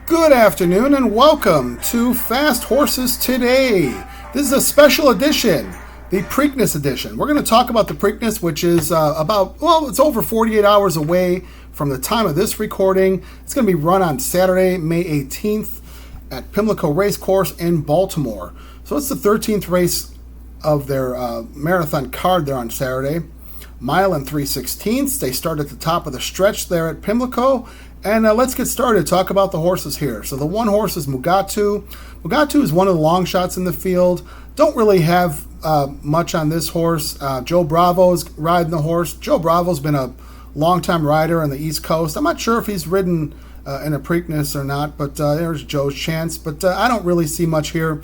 Good afternoon and welcome to Fast Horses Today. This is a special edition, the Preakness edition. We're going to talk about the Preakness, which is it's over 48 hours away from the time of this recording. It's going to be run on Saturday, May 18th at Pimlico Race Course in Baltimore. So it's the 13th race of their marathon card there on Saturday. Mile and 3/16. They start at the top of the stretch there at Pimlico. And let's get started. Talk about the horses here. So the one horse is Mugatu. Mugatu is one of the long shots in the field. Don't really have much on this horse. Joe Bravo's riding the horse. Joe Bravo's been a long-time rider on the East Coast. I'm not sure if he's ridden in a Preakness or not, but there's Joe's chance. But I don't really see much here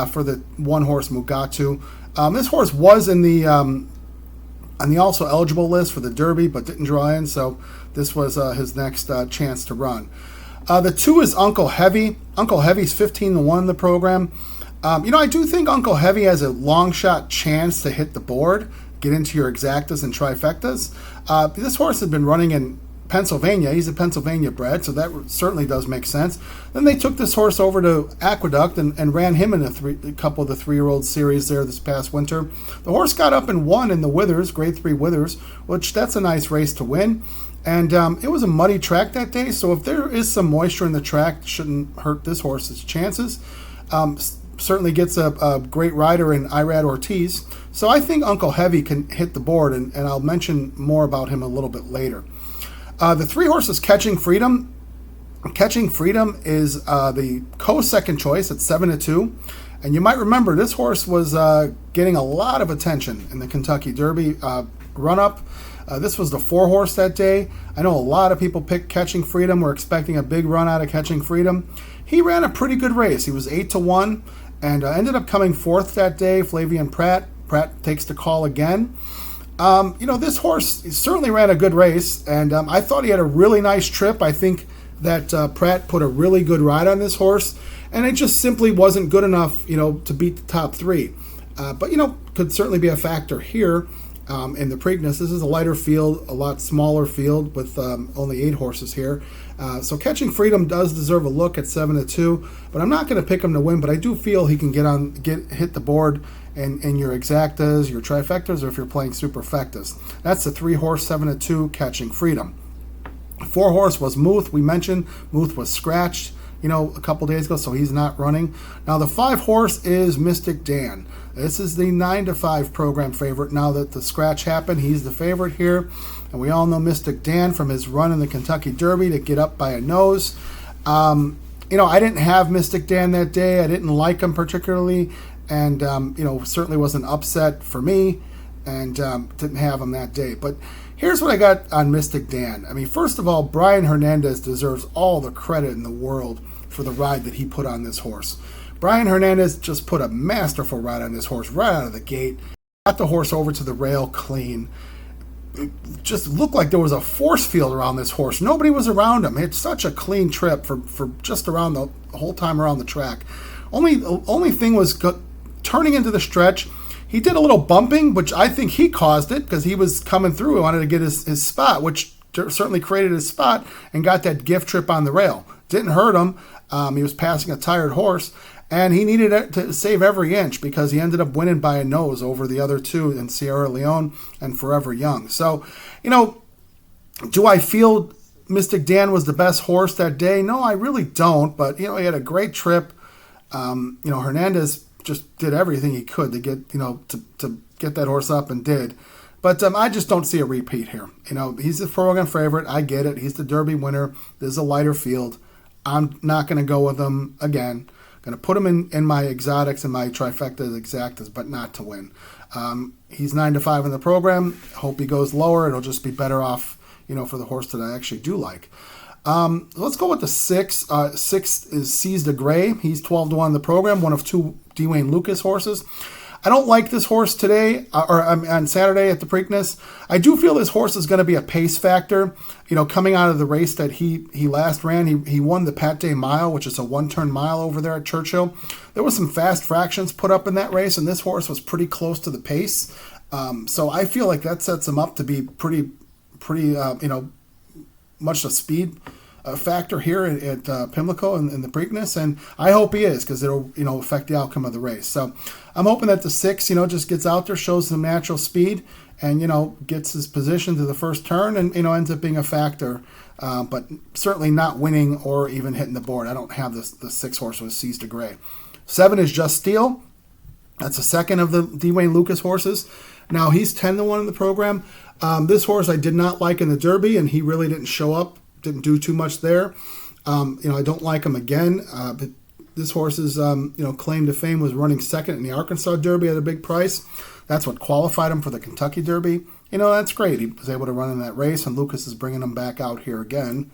for the one horse Mugatu. This horse was in the on the also eligible list for the Derby, but didn't draw in, so this was his next chance to run. The 2 is Uncle Heavy. Uncle Heavy's 15-1 in the program. I do think Uncle Heavy has a long shot chance to hit the board, get into your exactas and trifectas. This horse has been running in Pennsylvania. He's a Pennsylvania bred, so that certainly does make sense. Then they took this horse over to Aqueduct and ran him in a couple of the 3-year-old series there this past winter. The horse got up and won in the Withers, Grade 3 Withers, which that's a nice race to win. And it was a muddy track that day, so if there is some moisture in the track, it shouldn't hurt this horse's chances. Certainly gets a great rider in Irad Ortiz. So I think Uncle Heavy can hit the board, and I'll mention more about him a little bit later. The 3 horses Catching Freedom. Catching Freedom is the co-second choice at 7-2. And you might remember this horse was getting a lot of attention in the Kentucky Derby run-up. This was the 4 horse that day. I know a lot of people picked Catching Freedom. We're expecting a big run out of Catching Freedom. He ran a pretty good race. He was 8-1 and ended up coming 4th that day. Flavian Pratt. Pratt takes the call again. This horse certainly ran a good race, and I thought he had a really nice trip. I think that Pratt put a really good ride on this horse, and it just simply wasn't good enough, to beat the top 3. But could certainly be a factor here in the Preakness. This is a lighter field, a lot smaller field with only 8 horses here. So Catching Freedom does deserve a look at 7-2, but I'm not going to pick him to win, but I do feel he can hit the board in your exactas, your trifectas, or if you're playing superfectas. That's the 3 horse 7-2 Catching Freedom. 4 horse was Muth. We mentioned Muth was scratched, a couple days ago, so he's not running. Now the 5 horse is Mystic Dan. This is the 9-5 program favorite. Now that the scratch happened, he's the favorite here. And we all know Mystic Dan from his run in the Kentucky Derby to get up by a nose. I didn't have Mystic Dan that day. I didn't like him particularly. And, certainly was an upset for me. And didn't have him that day. But here's what I got on Mystic Dan. First of all, Brian Hernandez deserves all the credit in the world for the ride that he put on this horse. Brian Hernandez just put a masterful ride on this horse right out of the gate. Got the horse over to the rail clean. It just looked like there was a force field around this horse. Nobody was around him. It's such a clean trip for just around the whole time around the track. Only thing was turning into the stretch. He did a little bumping, which I think he caused it because he was coming through. He wanted to get his spot, which certainly created his spot and got that gift trip on the rail. Didn't hurt him. He was passing a tired horse. And he needed to save every inch because he ended up winning by a nose over the other 2 in Sierra Leone and Forever Young. So, do I feel Mystic Dan was the best horse that day? No, I really don't. But, he had a great trip. Hernandez just did everything he could to get, to get that horse up and did. But I just don't see a repeat here. He's the program favorite. I get it. He's the Derby winner. This is a lighter field. I'm not going to go with him again. Going to put him in my exotics and my trifectas, exactas, but not to win. He's 9-5 in the program. Hope he goes lower. It'll just be better off, for the horse that I actually do like. Let's go with the 6. 6 is Seize the Gray. He's 12-1 in the program, one of 2 Dwayne Lucas horses. I don't like this horse today, or on Saturday at the Preakness. I do feel this horse is going to be a pace factor. Coming out of the race that he last ran, he won the Pat Day Mile, which is a 1-turn mile over there at Churchill. There was some fast fractions put up in that race, and this horse was pretty close to the pace. So I feel like that sets him up to be pretty much a speed a factor here at Pimlico in the Preakness, and I hope he is, because it'll affect the outcome of the race. So I'm hoping that the 6 just gets out there, shows some natural speed, and gets his position to the first turn, and ends up being a factor, but certainly not winning or even hitting the board. I don't have the 6 horse with Seize de Gray. 7 is Just Steel. That's the second of the Dwayne Lucas horses. Now he's 10-1 in the program. This horse I did not like in the Derby, and he really didn't show up, didn't do too much there. I don't like him again. But this horse's claim to fame was running second in the Arkansas Derby at a big price. That's what qualified him for the Kentucky Derby. That's great. He was able to run in that race, and Lucas is bringing him back out here again.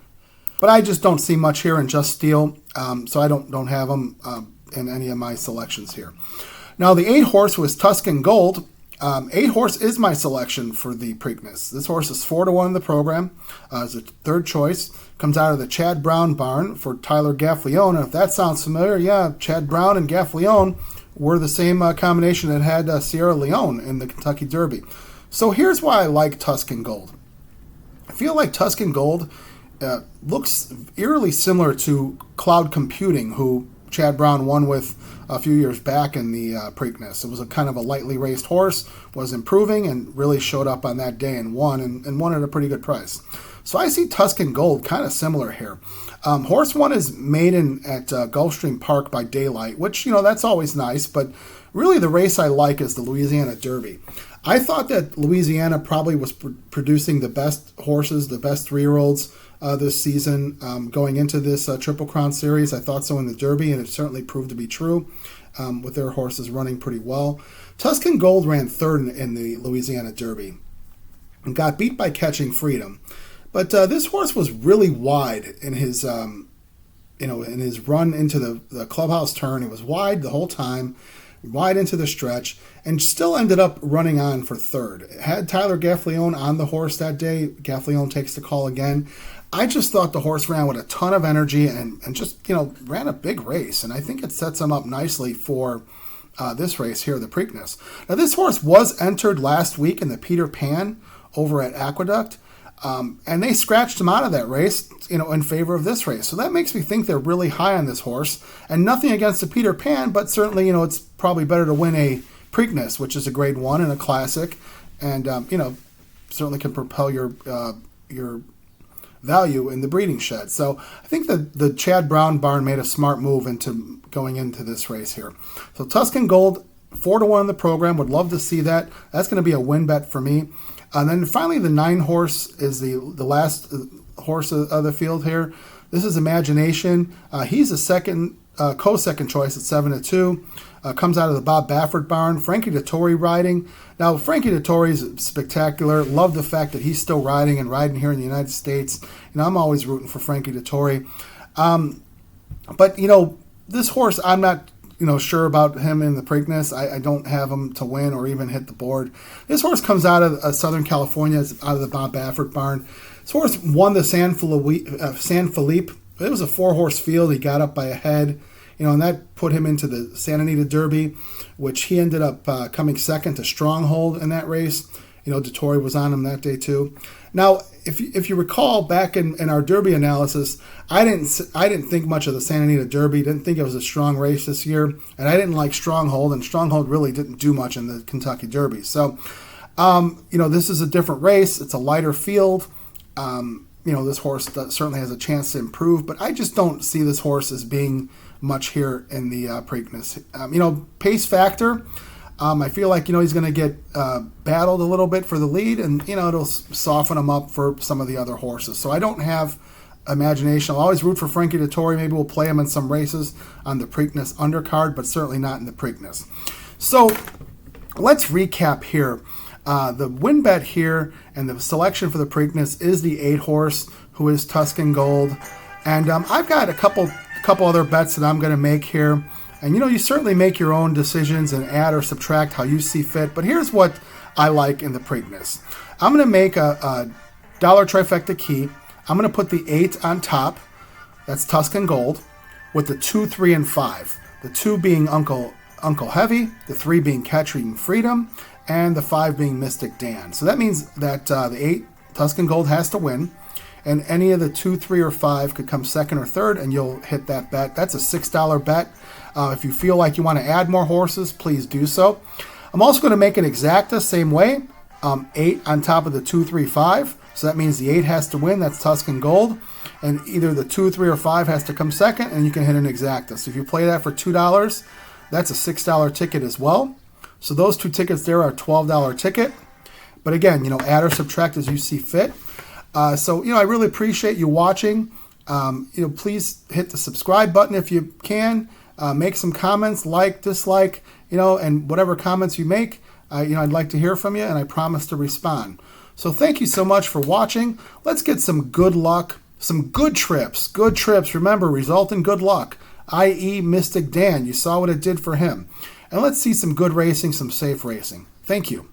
But I just don't see much here in Just Steel, so I don't have him in any of my selections here. Now, the 8 horse was Tuscan Gold. 8 horse is my selection for the Preakness. This horse is 4-1 in the program. As a third choice. Comes out of the Chad Brown barn for Tyler Gaffleone. And if that sounds familiar, yeah, Chad Brown and Gaffleone were the same combination that had Sierra Leone in the Kentucky Derby. So here's why I like Tuscan Gold. I feel like Tuscan Gold looks eerily similar to Cloud Computing, who Chad Brown won with a few years back in the Preakness. It was a kind of a lightly raced horse, was improving, and really showed up on that day and won, and won at a pretty good price. So I see Tuscan Gold kind of similar here. Horse 1 is maiden at Gulfstream Park by daylight, which, that's always nice, but really the race I like is the Louisiana Derby. I thought that Louisiana probably was producing the best horses, the best 3-year-olds this season going into this Triple Crown Series. I thought so in the Derby, and it certainly proved to be true with their horses running pretty well. Tuscan Gold ran third in the Louisiana Derby and got beat by Catching Freedom. But this horse was really wide in his, in his run into the clubhouse turn. It was wide the whole time, wide into the stretch, and still ended up running on for third. It had Tyler Gaffleone on the horse that day. Gaffleone takes the call again. I just thought the horse ran with a ton of energy and just, ran a big race. And I think it sets him up nicely for this race here, the Preakness. Now, this horse was entered last week in the Peter Pan over at Aqueduct. And they scratched him out of that race, in favor of this race. So that makes me think they're really high on this horse. And nothing against the Peter Pan, but certainly, it's probably better to win a Preakness, which is a grade 1 and a classic. And, certainly can propel your value in the breeding shed. So I think the Chad Brown barn made a smart move into going into this race here. So Tuscan Gold, 4-1 in the program. Would love to see that. That's going to be a win bet for me. And then finally, the 9 horse is the last horse of the field here. This is Imagination. He's a co-second choice at 7-2. Comes out of the Bob Baffert barn. Frankie Dettori riding. Now, Frankie Dettori is spectacular. Love the fact that he's still riding here in the United States. I'm always rooting for Frankie Dettori. But this horse, I'm not sure about him in the Preakness. I don't have him to win or even hit the board. This horse comes out of Southern California, out of the Bob Baffert barn. This horse won the San Felipe. It was a 4-horse field. He got up by a head, and that put him into the Santa Anita Derby, which he ended up coming second to Stronghold in that race. Dettori was on him that day too. Now, if you recall back in our Derby analysis, I didn't think much of the Santa Anita Derby. Didn't think it was a strong race this year, and I didn't like Stronghold, and Stronghold really didn't do much in the Kentucky Derby. So, this is a different race. It's a lighter field. This horse certainly has a chance to improve, but I just don't see this horse as being much here in the Preakness. Pace factor. I feel like, he's going to get battled a little bit for the lead, and, it'll soften him up for some of the other horses. So I don't have Imagination. I'll always root for Frankie Dettori. Maybe we'll play him in some races on the Preakness undercard, but certainly not in the Preakness. So let's recap here. The win bet here and the selection for the Preakness is the 8 horse, who is Tuscan Gold. And I've got a couple other bets that I'm going to make here. And, you certainly make your own decisions and add or subtract how you see fit. But here's what I like in the Preakness. I'm going to make a dollar trifecta key. I'm going to put the 8 on top. That's Tuscan Gold, with the 2, 3, and 5. The 2 being Uncle Heavy, the 3 being Catching Freedom, and the 5 being Mystic Dan. So that means that the 8, Tuscan Gold, has to win. and any of the 2, 3, or 5 could come second or third, and you'll hit that bet. That's a $6 bet. If you feel like you want to add more horses, please do so. I'm also going to make an exacta same way, 8 on top of the 2, 3, 5. So that means the 8 has to win. That's Tuscan Gold. And either the 2, 3, or 5 has to come second, and you can hit an exacta. So if you play that for $2, that's a $6 ticket as well. So those 2 tickets there are a $12 ticket. But again, add or subtract as you see fit. So I really appreciate you watching. Please hit the subscribe button if you can. Make some comments, like, dislike, and whatever comments you make, I'd like to hear from you, and I promise to respond. So thank you so much for watching. Let's get some good luck, some good trips. Good trips, remember, result in good luck, i.e. Mystic Dan. You saw what it did for him. And let's see some good racing, some safe racing. Thank you.